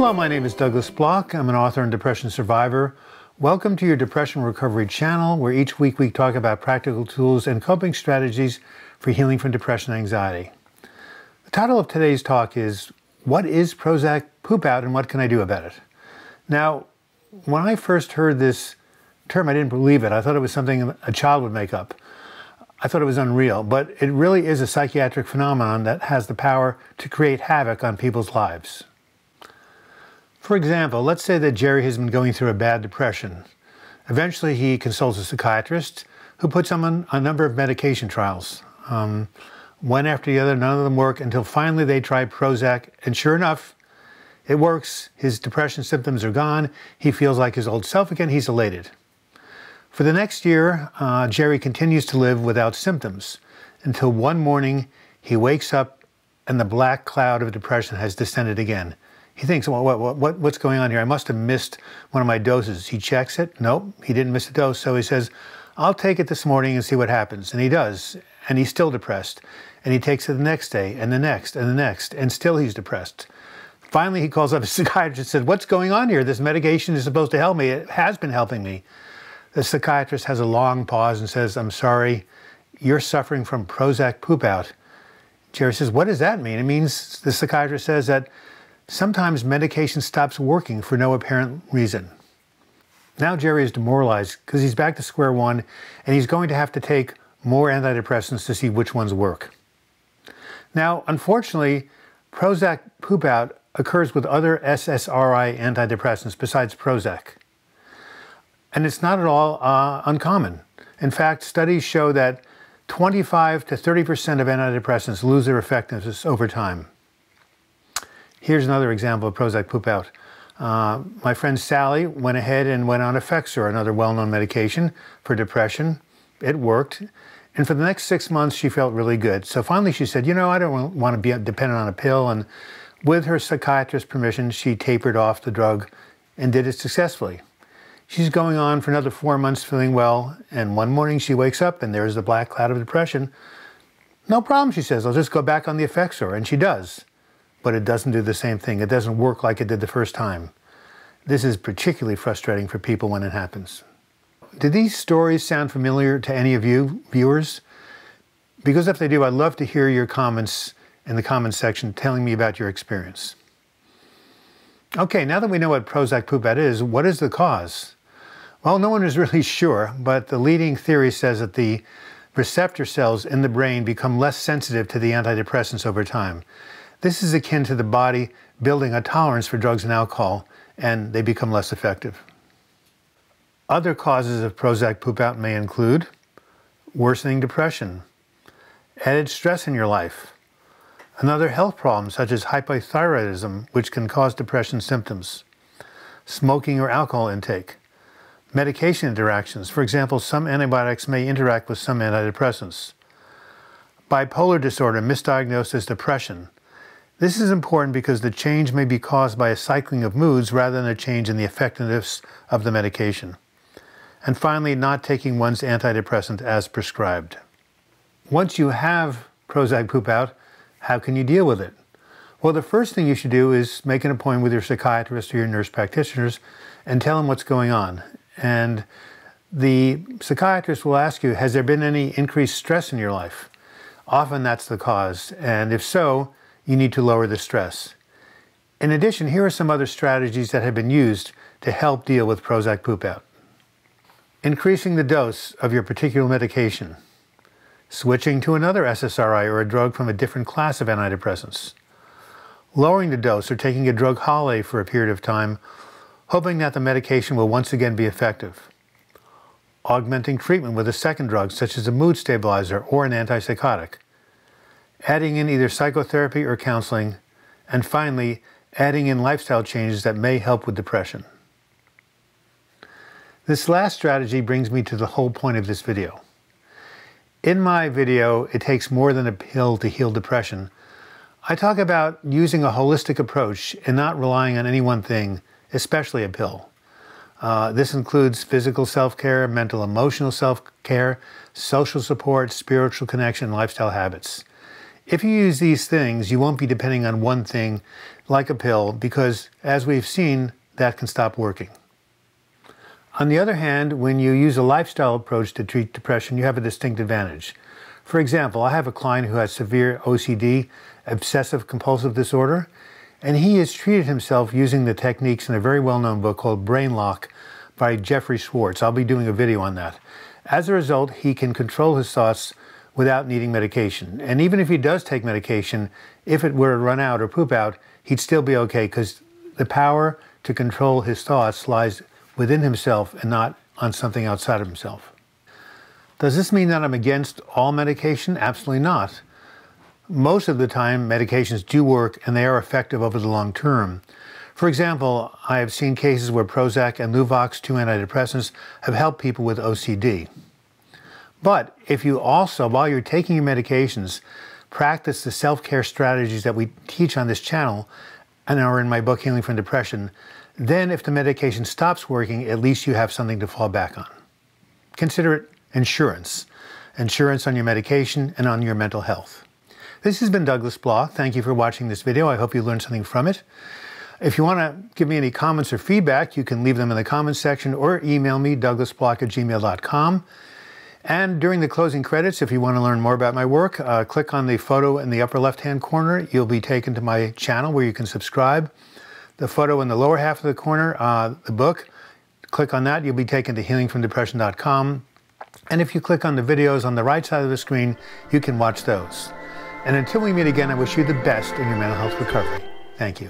Hello, my name is Douglas Bloch. I'm an author and depression survivor. Welcome to your Depression Recovery channel, where each week we talk about practical tools and coping strategies for healing from depression and anxiety. The title of today's talk is, What is Prozac Poop Out and What Can I Do About It? Now, when I first heard this term, I didn't believe it. I thought it was something a child would make up. I thought it was unreal, but it really is a psychiatric phenomenon that has the power to create havoc on people's lives. For example, let's say that Jerry has been going through a bad depression. Eventually, he consults a psychiatrist who puts him on a number of medication trials. One after the other, none of them work until finally they try Prozac, and sure enough, it works. His depression symptoms are gone. He feels like his old self again. He's elated. For the next year, Jerry continues to live without symptoms until one morning he wakes up and the black cloud of depression has descended again. He thinks, well, what's going on here? I must have missed one of my doses. He checks it. Nope, he didn't miss a dose. So he says, I'll take it this morning and see what happens. And he does. And he's still depressed. And he takes it the next day and the next and the next. And still he's depressed. Finally, he calls up his psychiatrist and says, what's going on here? This medication is supposed to help me. It has been helping me. The psychiatrist has a long pause and says, I'm sorry, you're suffering from Prozac poop out. Jerry says, what does that mean? It means, the psychiatrist says, that sometimes medication stops working for no apparent reason. Now Jerry is demoralized because he's back to square one and he's going to have to take more antidepressants to see which ones work. Now, unfortunately, Prozac poop out occurs with other SSRI antidepressants besides Prozac. And it's not at all uncommon. In fact, studies show that 25 to 30% of antidepressants lose their effectiveness over time. Here's another example of Prozac poop out. My friend Sally went ahead and went on Effexor, another well-known medication for depression. It worked. And for the next 6 months, she felt really good. So finally she said, I don't want to be dependent on a pill. And with her psychiatrist's permission, she tapered off the drug and did it successfully. She's going on for another 4 months feeling well. And one morning she wakes up and there's the black cloud of depression. No problem, she says. I'll just go back on the Effexor. And she does. But it doesn't do the same thing. It doesn't work like it did the first time. This is particularly frustrating for people when it happens. Do these stories sound familiar to any of you viewers? Because if they do, I'd love to hear your comments in the comments section telling me about your experience. Okay, now that we know what Prozac poop out is, what is the cause? Well, no one is really sure, but the leading theory says that the receptor cells in the brain become less sensitive to the antidepressants over time. This is akin to the body building a tolerance for drugs and alcohol, and they become less effective. Other causes of Prozac poop out may include worsening depression, added stress in your life, another health problem such as hypothyroidism, which can cause depression symptoms, smoking or alcohol intake, medication interactions. For example, some antibiotics may interact with some antidepressants, bipolar disorder misdiagnosed as depression. This is important because the change may be caused by a cycling of moods rather than a change in the effectiveness of the medication. And finally, not taking one's antidepressant as prescribed. Once you have Prozac poop out, how can you deal with it? Well, the first thing you should do is make an appointment with your psychiatrist or your nurse practitioners and tell them what's going on. And the psychiatrist will ask you, has there been any increased stress in your life? Often that's the cause, and if so, you need to lower the stress. In addition, here are some other strategies that have been used to help deal with Prozac poop out. Increasing the dose of your particular medication. Switching to another SSRI or a drug from a different class of antidepressants. Lowering the dose or taking a drug holiday for a period of time, hoping that the medication will once again be effective. Augmenting treatment with a second drug, such as a mood stabilizer or an antipsychotic. Adding in either psychotherapy or counseling, and finally, adding in lifestyle changes that may help with depression. This last strategy brings me to the whole point of this video. In my video, It Takes More Than a Pill to Heal Depression, I talk about using a holistic approach and not relying on any one thing, especially a pill. This includes physical self-care, mental emotional self-care, social support, spiritual connection, and lifestyle habits. If you use these things, you won't be depending on one thing like a pill, because as we've seen, that can stop working. On the other hand, when you use a lifestyle approach to treat depression, you have a distinct advantage. For example, I have a client who has severe OCD, obsessive compulsive disorder, and he has treated himself using the techniques in a very well-known book called Brain Lock by Jeffrey Schwartz. I'll be doing a video on that. As a result, he can control his thoughts without needing medication. And even if he does take medication, if it were to run out or poop out, he'd still be okay, because the power to control his thoughts lies within himself and not on something outside of himself. Does this mean that I'm against all medication? Absolutely not. Most of the time, medications do work and they are effective over the long term. For example, I have seen cases where Prozac and Luvox, two antidepressants, have helped people with OCD. But if you also, while you're taking your medications, practice the self-care strategies that we teach on this channel and are in my book, Healing from Depression, then if the medication stops working, at least you have something to fall back on. Consider it insurance. Insurance on your medication and on your mental health. This has been Douglas Bloch. Thank you for watching this video. I hope you learned something from it. If you want to give me any comments or feedback, you can leave them in the comments section or email me, douglasbloch@gmail.com. And during the closing credits, if you want to learn more about my work, click on the photo in the upper left-hand corner. You'll be taken to my channel where you can subscribe. The photo in the lower half of the corner, the book, click on that. You'll be taken to healingfromdepression.com. And if you click on the videos on the right side of the screen, you can watch those. And until we meet again, I wish you the best in your mental health recovery. Thank you.